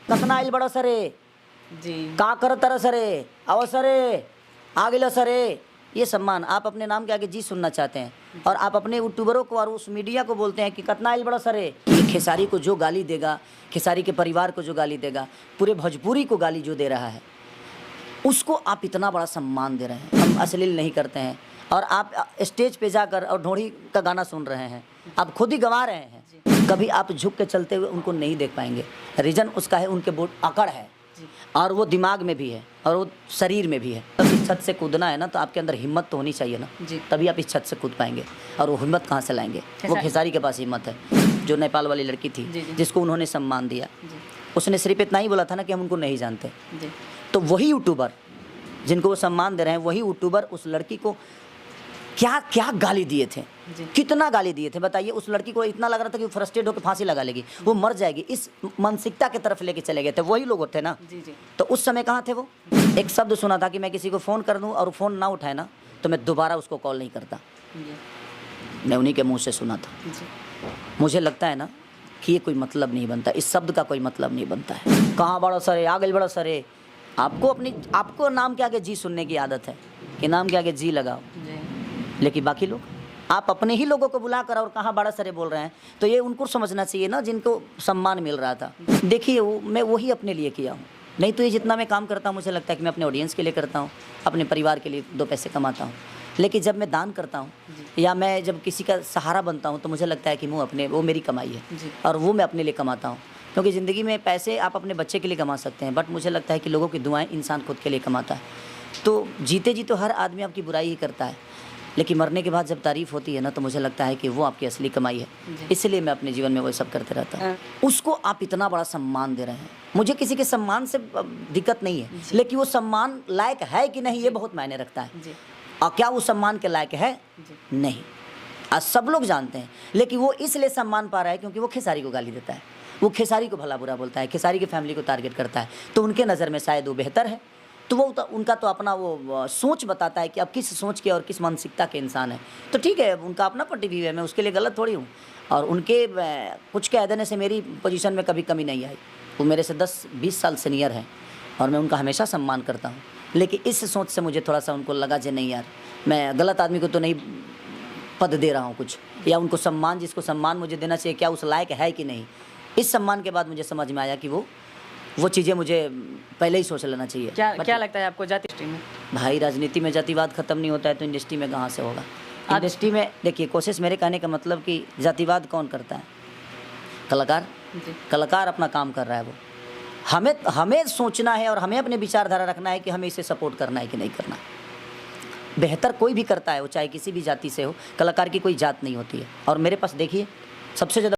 कतना आइल बड़ा सरे जी का कर तरह सरे आओ सरे आ गिलो सरे। ये सम्मान आप अपने नाम के आगे जी सुनना चाहते हैं और आप अपने यूट्यूबरों को और उस मीडिया को बोलते हैं कि कतना आइल बड़ा सरे। ये खेसारी को जो गाली देगा, खेसारी के परिवार को जो गाली देगा, पूरे भोजपुरी को गाली जो दे रहा है, उसको आप इतना बड़ा सम्मान दे रहे हैं। हम अश्लील नहीं करते हैं और आप स्टेज पे जाकर और ढोड़ी का गाना सुन रहे हैं, आप खुद ही गवा रहे हैं। कभी आप झुक के चलते हुए उनको नहीं देख पाएंगे। रीज़न उसका है उनके बोट अकड़ है और वो दिमाग में भी है और वो शरीर में भी है। तब इस छत से कूदना है ना, तो आपके अंदर हिम्मत तो होनी चाहिए ना, तभी आप इस छत से कूद पाएंगे। और वो हिम्मत कहाँ से लाएंगे? वो खेसारी के पास हिम्मत है। जो नेपाल वाली लड़की थी जिसको उन्होंने सम्मान दिया, उसने सिर्फ इतना ही बोला था ना कि हम उनको नहीं जानते। तो वही यूट्यूबर जिनको वो सम्मान दे रहे हैं, वही यूट्यूबर उस लड़की को क्या क्या गाली दिए थे, कितना गाली दिए थे बताइए। उस लड़की को इतना लग रहा था कि फ्रस्ट्रेट होकर फांसी लगा लेगी, वो मर जाएगी, इस मानसिकता की तरफ लेके चले गए थे। वही लोग थे ना। तो उस समय कहाँ थे वो? एक शब्द सुना था कि मैं किसी को फ़ोन कर दूं और फ़ोन ना उठाए ना तो मैं दोबारा उसको कॉल नहीं करता। मैं उन्हीं के मुँह से सुना था। मुझे लगता है ना कि ये कोई मतलब नहीं बनता, इस शब्द का कोई मतलब नहीं बनता है। कहाँ बड़ा सरे आ गए बड़ा सरे। आपको नाम के आगे जी सुनने की आदत है कि नाम के आगे जी लगाओ, लेकिन बाकी लोग आप अपने ही लोगों को बुला कर और कहाँ बड़ा सरे बोल रहे हैं। तो ये उनको समझना चाहिए ना जिनको सम्मान मिल रहा था। देखिए मैं वही अपने लिए किया हूँ, नहीं तो ये जितना मैं काम करता हूँ मुझे लगता है कि मैं अपने ऑडियंस के लिए करता हूँ, अपने परिवार के लिए दो पैसे कमाता हूँ। लेकिन जब मैं दान करता हूँ या मैं जब किसी का सहारा बनता हूँ तो मुझे लगता है कि वो मेरी कमाई है और वो मैं अपने लिए कमाता हूँ। क्योंकि ज़िंदगी में पैसे आप अपने बच्चे के लिए कमा सकते हैं, बट मुझे लगता है कि लोगों की दुआएं इंसान खुद के लिए कमाता है। तो जीते जी तो हर आदमी आपकी बुराई ही करता है, लेकिन मरने के बाद जब तारीफ़ होती है ना तो मुझे लगता है कि वो आपकी असली कमाई है। इसलिए मैं अपने जीवन में वो सब करते रहता हूँ। उसको आप इतना बड़ा सम्मान दे रहे हैं। मुझे किसी के सम्मान से दिक्कत नहीं है, लेकिन वो सम्मान लायक है कि नहीं ये बहुत मायने रखता है। और क्या वो सम्मान के लायक है? नहीं। आज सब लोग जानते हैं, लेकिन वो इसलिए सम्मान पा रहा है क्योंकि वो खेसारी को गाली देता है, वो खेसारी को भला बुरा बोलता है, खेसारी की फैमिली को टारगेट करता है। तो उनके नज़र में शायद वो बेहतर है। तो वो उनका तो अपना वो सोच बताता है कि अब किस सोच के और किस मानसिकता के इंसान है। तो ठीक है, उनका अपना पॉइंट ऑफ व्यू है, मैं उसके लिए गलत थोड़ी हूँ। और उनके कुछ कह देने से मेरी पोजीशन में कभी कमी नहीं आई। वो मेरे से 10-20 साल सीनियर हैं और मैं उनका हमेशा सम्मान करता हूँ। लेकिन इस सोच से मुझे थोड़ा सा उनको लगा जे नहीं यार, मैं गलत आदमी को तो नहीं पद दे रहा हूँ कुछ, या उनको सम्मान जिसको सम्मान मुझे देना चाहिए क्या उस लायक है कि नहीं। इस सम्मान के बाद मुझे समझ में आया कि वो चीज़ें मुझे पहले ही सोच लेना चाहिए। क्या लगता है आपको जाति में? भाई राजनीति में जातिवाद ख़त्म नहीं होता है तो इंडस्ट्री में कहाँ से होगा? इंडस्ट्री में देखिए, कोशिश मेरे कहने का मतलब कि जातिवाद कौन करता है? कलाकार। कलाकार अपना काम कर रहा है। वो हमें सोचना है और हमें अपने विचारधारा रखना है कि हमें इसे सपोर्ट करना है कि नहीं करना। बेहतर कोई भी करता है, वो चाहे किसी भी जाति से हो। कलाकार की कोई जात नहीं होती है। और मेरे पास देखिए सबसे ज़्यादा